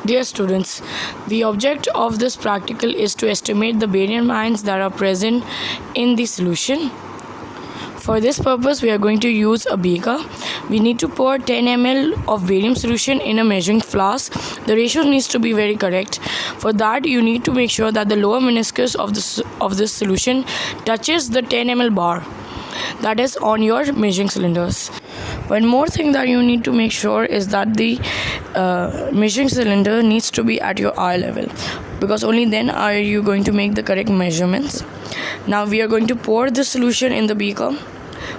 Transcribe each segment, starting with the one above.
Dear students, the object of this practical is to estimate the barium ions that are present in the solution. For this purpose, we are going to use a beaker. We need to pour 10 ml of barium solution in a measuring flask. The ratio needs to be very correct. For that, you need to make sure that the lower meniscus of this solution touches the 10 ml bar that is on your measuring cylinders. One more thing that you need to make sure is that the measuring cylinder needs to be at your eye level, because only then are you going to make the correct measurements. Now we are going to pour this solution in the beaker.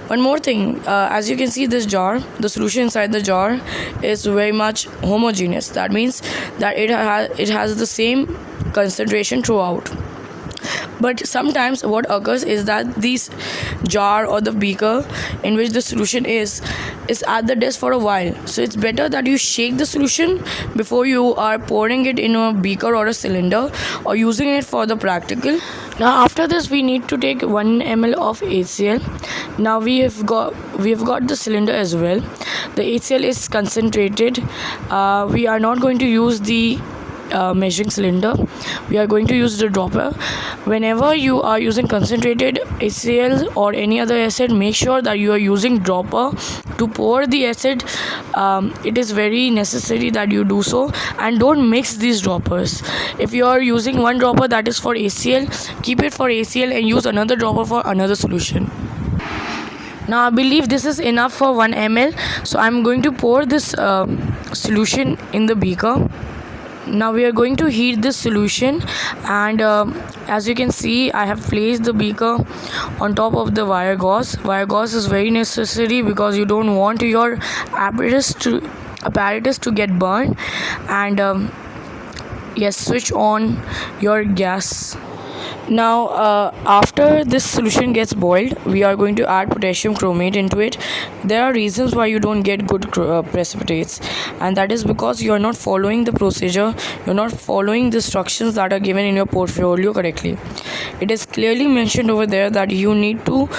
One more thing, as you can see, this jar, the solution inside the jar is very much homogeneous. That means that it has the same concentration throughout. But sometimes what occurs is that this jar or the beaker in which the solution is at the desk for a while. So it's better that you shake the solution before you are pouring it in a beaker or a cylinder or using it for the practical. Now after this, we need to take 1 ml of HCl. Now we have got the cylinder as well. The HCl is concentrated. We are not going to use the measuring cylinder. We are going to use the dropper. Whenever you are using concentrated HCl or any other acid, make sure that you are using dropper to pour the acid. It is very necessary that you do so, and don't mix these droppers. If you are using one dropper that is for HCl, keep it for HCl and use another dropper for another solution. Now I believe this is enough for 1 ml, so I'm going to pour this solution in the beaker. Now we are going to heat this solution, and as you can see, I have placed the beaker on top of the wire gauze. Wire gauze is very necessary because you don't want your apparatus to get burned. And yes, switch on your gas. Now after this solution gets boiled, we are going to add potassium chromate into it. There are reasons why you don't get good precipitates, and that is because you are not following the procedure. You're not following the instructions that are given in your portfolio correctly. It is clearly mentioned over there that you need to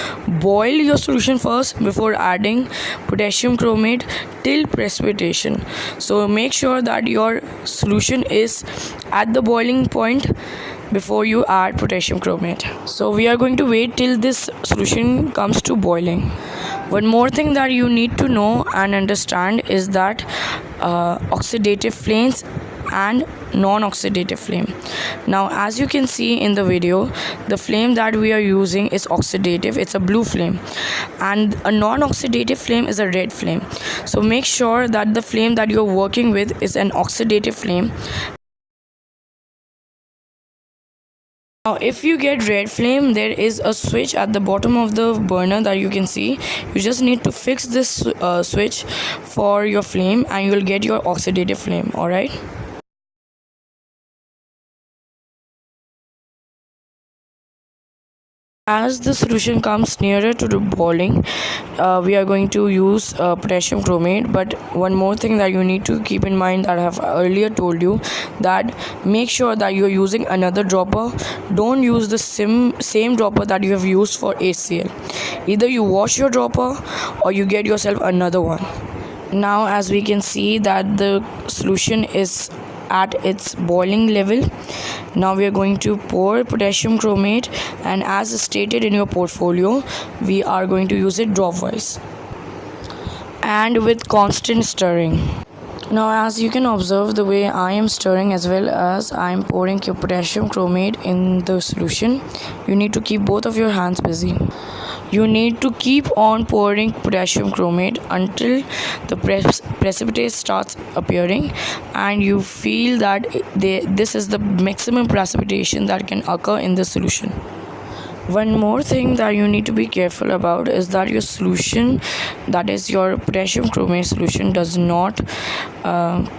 boil your solution first before adding potassium chromate till precipitation. So make sure that your solution is at the boiling point before you add potassium chromate. So we are going to wait till this solution comes to boiling. One more thing that you need to know and understand is that oxidative flames and non-oxidative flame. Now as you can see in the video, the flame that we are using is oxidative. It's a blue flame, and a non-oxidative flame is a red flame. So make sure that the flame that you're working with is an oxidative flame. Now if you get red flame, there is a switch at the bottom of the burner that you can see. You just need to fix this switch for your flame and you will get your oxidative flame. Alright. As the solution comes nearer to the boiling, we are going to use potassium chromate. But one more thing that you need to keep in mind that I have earlier told you, that make sure that you are using another dropper. Don't use the same dropper that you have used for HCl. Either you wash your dropper or you get yourself another one. Now as we can see that the solution is at its boiling level. Now we are going to pour potassium chromate, and as stated in your portfolio, we are going to use it dropwise and with constant stirring. Now as you can observe the way I am stirring as well as I am pouring your potassium chromate in the solution, you need to keep both of your hands busy. You need to keep on pouring potassium chromate until the precipitate starts appearing and you feel that this is the maximum precipitation that can occur in the solution. One more thing that you need to be careful about is that your solution, that is your potassium chromate solution, does not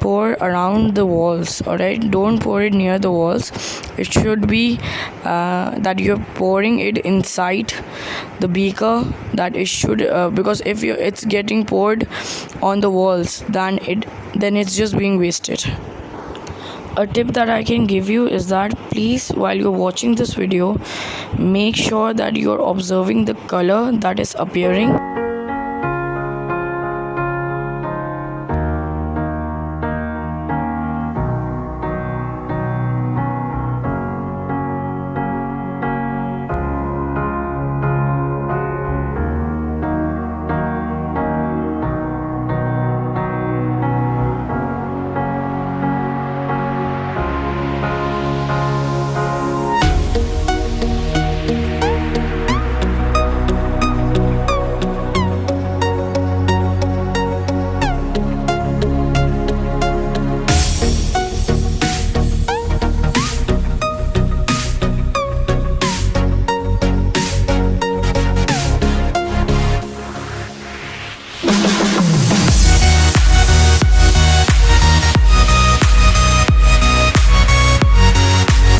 pour around the walls. Alright, don't pour it near the walls. It should be that you're pouring it inside the beaker. That it should because if it's getting poured on the walls, then it's just being wasted. A tip that I can give you is that please, while you're watching this video, make sure that you're observing the color that is appearing.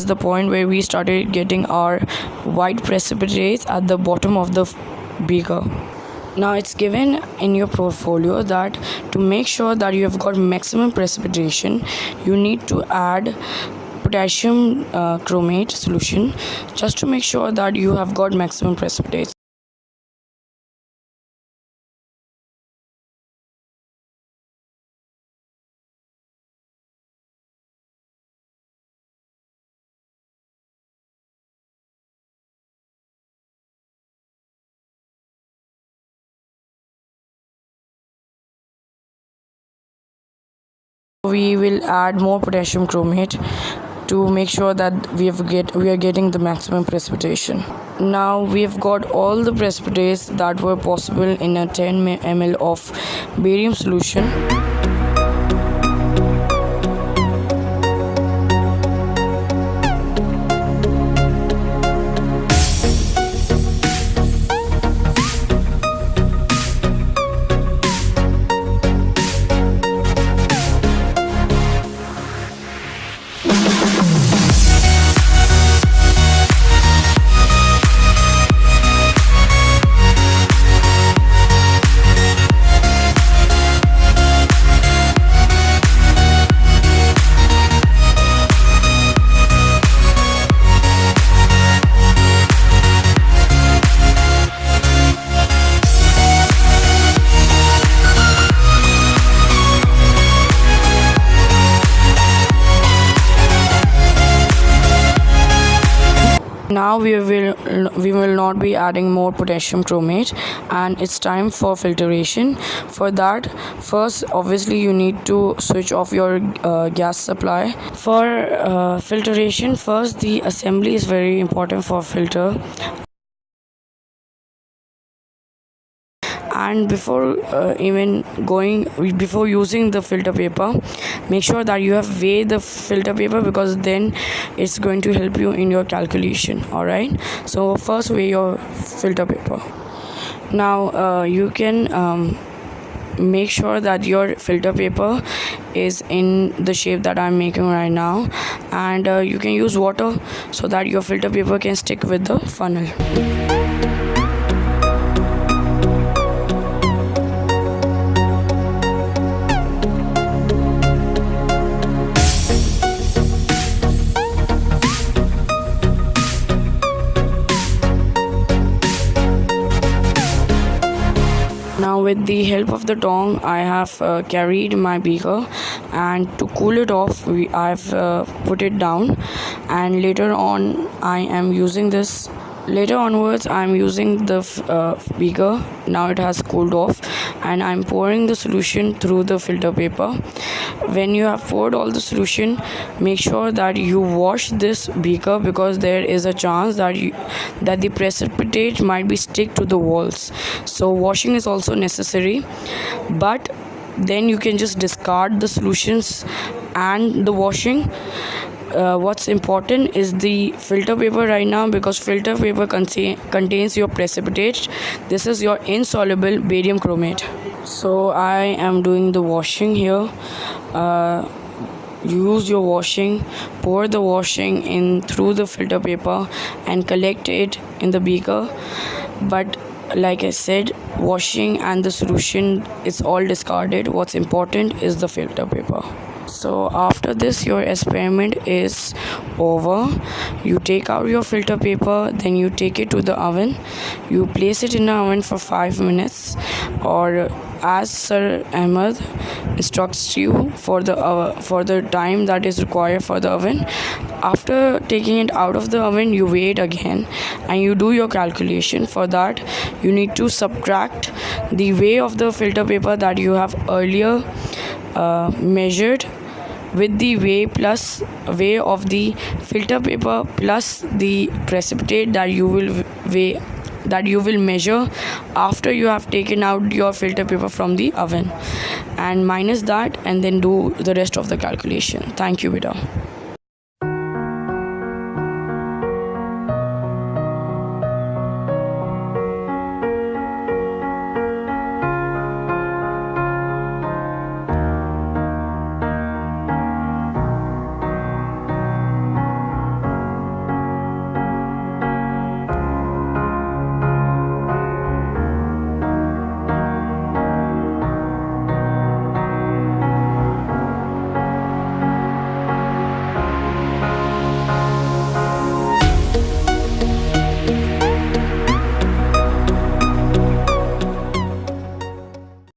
the point where we started getting our white precipitates at the bottom of the beaker. Now it's given in your portfolio that to make sure that you have got maximum precipitation, you need to add potassium chromate solution just to make sure that you have got maximum precipitates. We will add more potassium chromate to make sure that we are getting the maximum precipitation. Now we have got all the precipitates that were possible in a 10 ml of barium solution. Now we will not be adding more potassium chromate, and it's time for filtration. For that, first obviously you need to switch off your gas supply. For filtration, first the assembly is very important for filter. And before using the filter paper, make sure that you have weighed the filter paper, because then it's going to help you in your calculation. All right, so first weigh your filter paper. Now you can make sure that your filter paper is in the shape that I'm making right now, and you can use water so that your filter paper can stick with the funnel. Now with the help of the tongue, I have carried my beaker, and to cool it off I've put it down, and later onwards I'm using the beaker. Now it has cooled off, and I'm pouring the solution through the filter paper. When you have poured all the solution, make sure that you wash this beaker, because there is a chance that the precipitate might be stick to the walls. So washing is also necessary, but then you can just discard the solutions and the washing. What's important is the filter paper right now, because filter paper contains your precipitate. This is your insoluble barium chromate. So I am doing the washing here. Use your washing, pour the washing in through the filter paper and collect it in the beaker. But like I said, washing and the solution is all discarded. What's important is the filter paper. So after this, your experiment is over. You take out your filter paper, then you take it to the oven. You place it in the oven for 5 minutes, or as Sir Ahmed instructs you for the time that is required for the oven. After taking it out of the oven, you weigh it again and you do your calculation. For that, you need to subtract the weight of the filter paper that you have earlier measured with the weight of the filter paper plus the precipitate that you will measure after you have taken out your filter paper from the oven, and minus that, and then do the rest of the calculation. Thank you, beta.